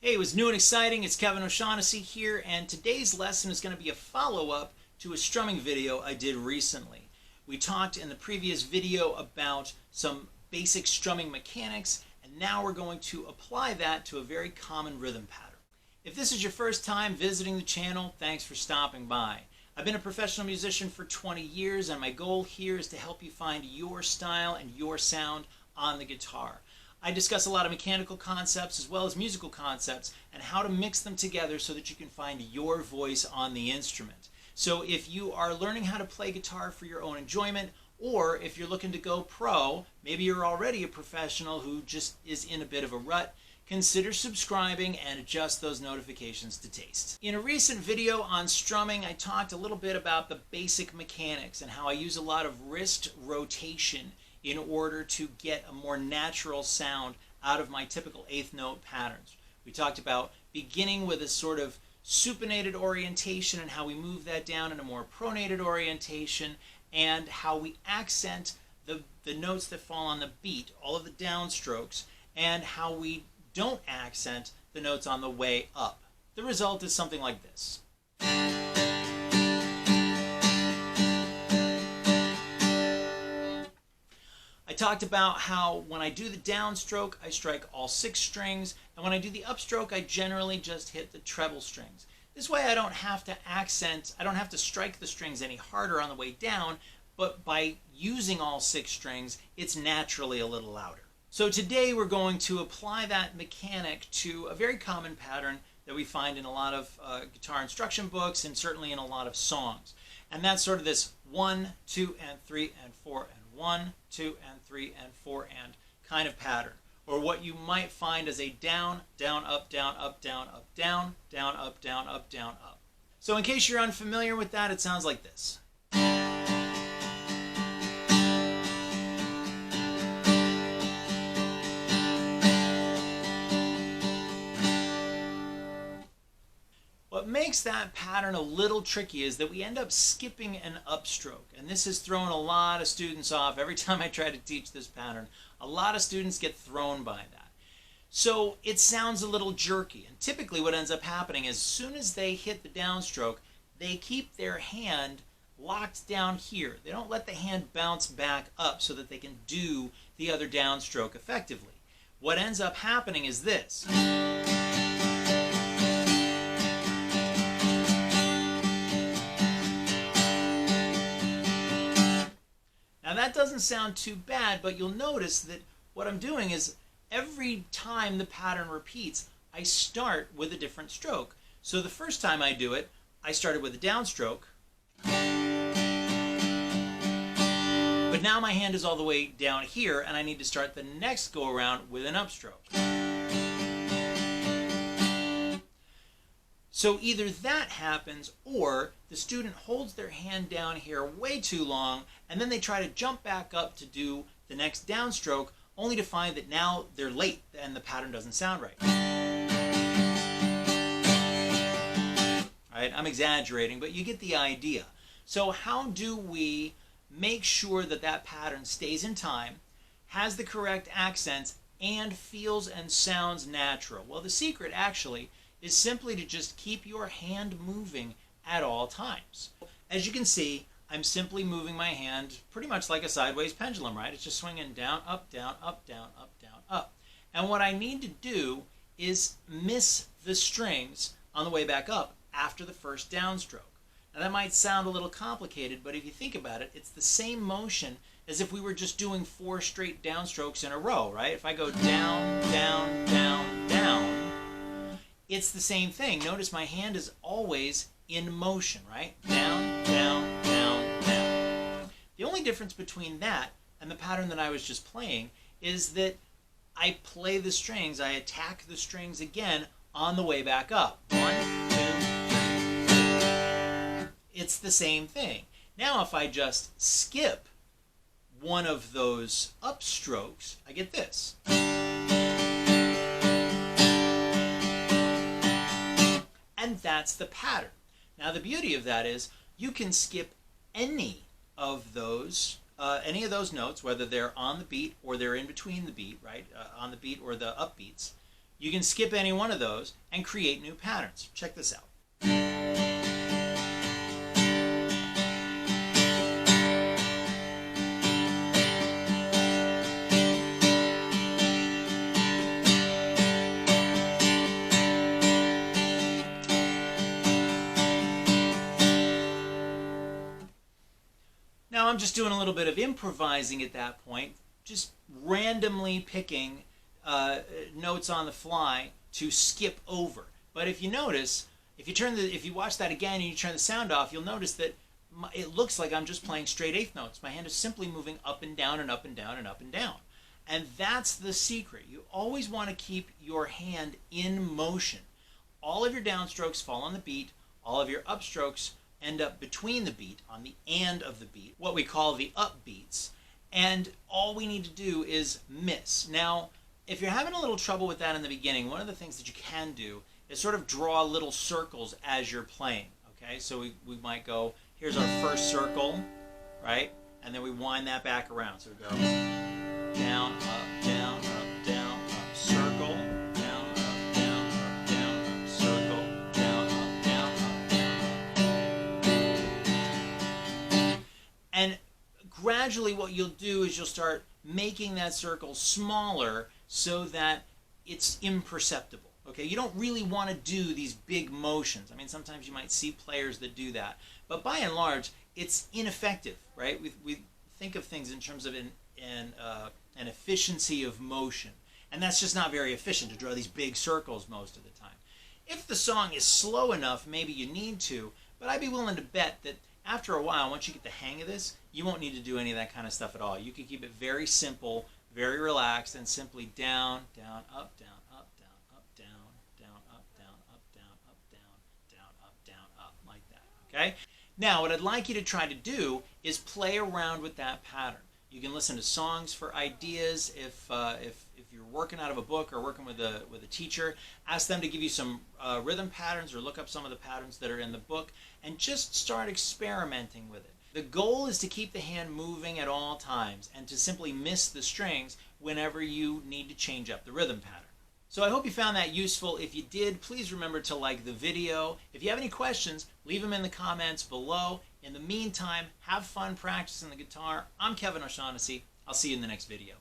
Hey, it was new and exciting. It's Kevin O'Shaughnessy here, and today's lesson is going to be a follow-up to a strumming video I did recently. We talked in the previous video about some basic strumming mechanics, and now we're going to apply that to a very common rhythm pattern. If this is your first time visiting the channel, thanks for stopping by. I've been a professional musician for 20 years, and my goal here is to help you find your style and your sound on the guitar. I discuss a lot of mechanical concepts as well as musical concepts and how to mix them together so that you can find your voice on the instrument. So if you are learning how to play guitar for your own enjoyment, or if you're looking to go pro, maybe you're already a professional who just is in a bit of a rut, consider subscribing and adjust those notifications to taste. In a recent video on strumming, I talked a little bit about the basic mechanics and how I use a lot of wrist rotation in order to get a more natural sound out of my typical eighth note patterns. We talked about beginning with a sort of supinated orientation and how we move that down in a more pronated orientation, and how we accent the notes that fall on the beat, all of the downstrokes, and how we don't accent the notes on the way up. The result is something like this. I talked about how when I do the downstroke, I strike all 6 strings, and when I do the upstroke, I generally just hit the treble strings. This way I don't have to accent, I don't have to strike the strings any harder on the way down, but by using all 6 strings, it's naturally a little louder. So today we're going to apply that mechanic to a very common pattern that we find in a lot of guitar instruction books and certainly in a lot of songs. And that's sort of this 1, 2, and 3, and 4, and 1, 2, and 3, and 4, and kind of pattern. Or what you might find as a down, down, up, down, up, down, up, down, down, up, down, up, down, up. So in case you're unfamiliar with that, it sounds like this. What makes that pattern a little tricky is that we end up skipping an upstroke, and this has thrown a lot of students off. Every time I try to teach this pattern, a lot of students get thrown by that. So it sounds a little jerky, and typically what ends up happening is as soon as they hit the downstroke, they keep their hand locked down here. They don't let the hand bounce back up so that they can do the other downstroke effectively. What ends up happening is this. Now that doesn't sound too bad, but you'll notice that what I'm doing is every time the pattern repeats, I start with a different stroke. So the first time I do it, I started with a downstroke, but now my hand is all the way down here and I need to start the next go around with an upstroke. So either that happens or the student holds their hand down here way too long and then they try to jump back up to do the next downstroke only to find that now they're late and the pattern doesn't sound right. All right, I'm exaggerating, but you get the idea. So how do we make sure that that pattern stays in time, has the correct accents, and feels and sounds natural? Well, the secret actually is simply to just keep your hand moving at all times. As you can see, I'm simply moving my hand pretty much like a sideways pendulum, right? It's just swinging down, up, down, up, down, up, down, up. And what I need to do is miss the strings on the way back up after the first downstroke. Now that might sound a little complicated, but if you think about it, it's the same motion as if we were just doing 4 straight downstrokes in a row, right? If I go down, down, down, down, it's the same thing. Notice my hand is always in motion, right? Down, down, down, down. The only difference between that and the pattern that I was just playing is that I play the strings, I attack the strings again on the way back up. 1, 2, 3. It's the same thing. Now if I just skip one of those upstrokes, I get this. And that's the pattern. Now the beauty of that is you can skip any of those notes, whether they're on the beat or they're in between the beat, right? On the beat or the upbeats. You can skip any one of those and create new patterns. Check this out. Now I'm just doing a little bit of improvising at that point, just randomly picking notes on the fly to skip over. But if you notice, if you watch that again and you turn the sound off, you'll notice that it looks like I'm just playing straight eighth notes. My hand is simply moving up and down and up and down and up and down. And that's the secret. You always want to keep your hand in motion. All of your downstrokes fall on the beat. All of your upstrokes end up between the beat, on the and of the beat, what we call the up beats. And all we need to do is miss. Now, if you're having a little trouble with that in the beginning, one of the things that you can do is sort of draw little circles as you're playing. Okay, so we might go, here's our first circle, right? And then we wind that back around. So we go down, up, down, up, down, up, circle, down, up, down, up, down, up, circle, down, up, down, up, down, up. And gradually what you'll do is you'll start making that circle smaller so that it's imperceptible. Okay, you don't really want to do these big motions. I mean, sometimes you might see players that do that, but by and large, it's ineffective, right? We think of things in terms of an efficiency of motion, and that's just not very efficient to draw these big circles most of the time. If the song is slow enough, maybe you need to, but I'd be willing to bet that after a while, once you get the hang of this, you won't need to do any of that kind of stuff at all. You can keep it very simple, very relaxed, and simply down, down, up, down, up, down, up, down, down, up, down, up, down, up, down, down, up, down, up, like that, okay? Now, what I'd like you to try to do is play around with that pattern. You can listen to songs for ideas. If you're working out of a book or working with a teacher, ask them to give you some rhythm patterns or look up some of the patterns that are in the book and just start experimenting with it. The goal is to keep the hand moving at all times and to simply miss the strings whenever you need to change up the rhythm pattern. So I hope you found that useful. If you did, please remember to like the video. If you have any questions, leave them in the comments below. In the meantime, have fun practicing the guitar. I'm Kevin O'Shaughnessy. I'll see you in the next video.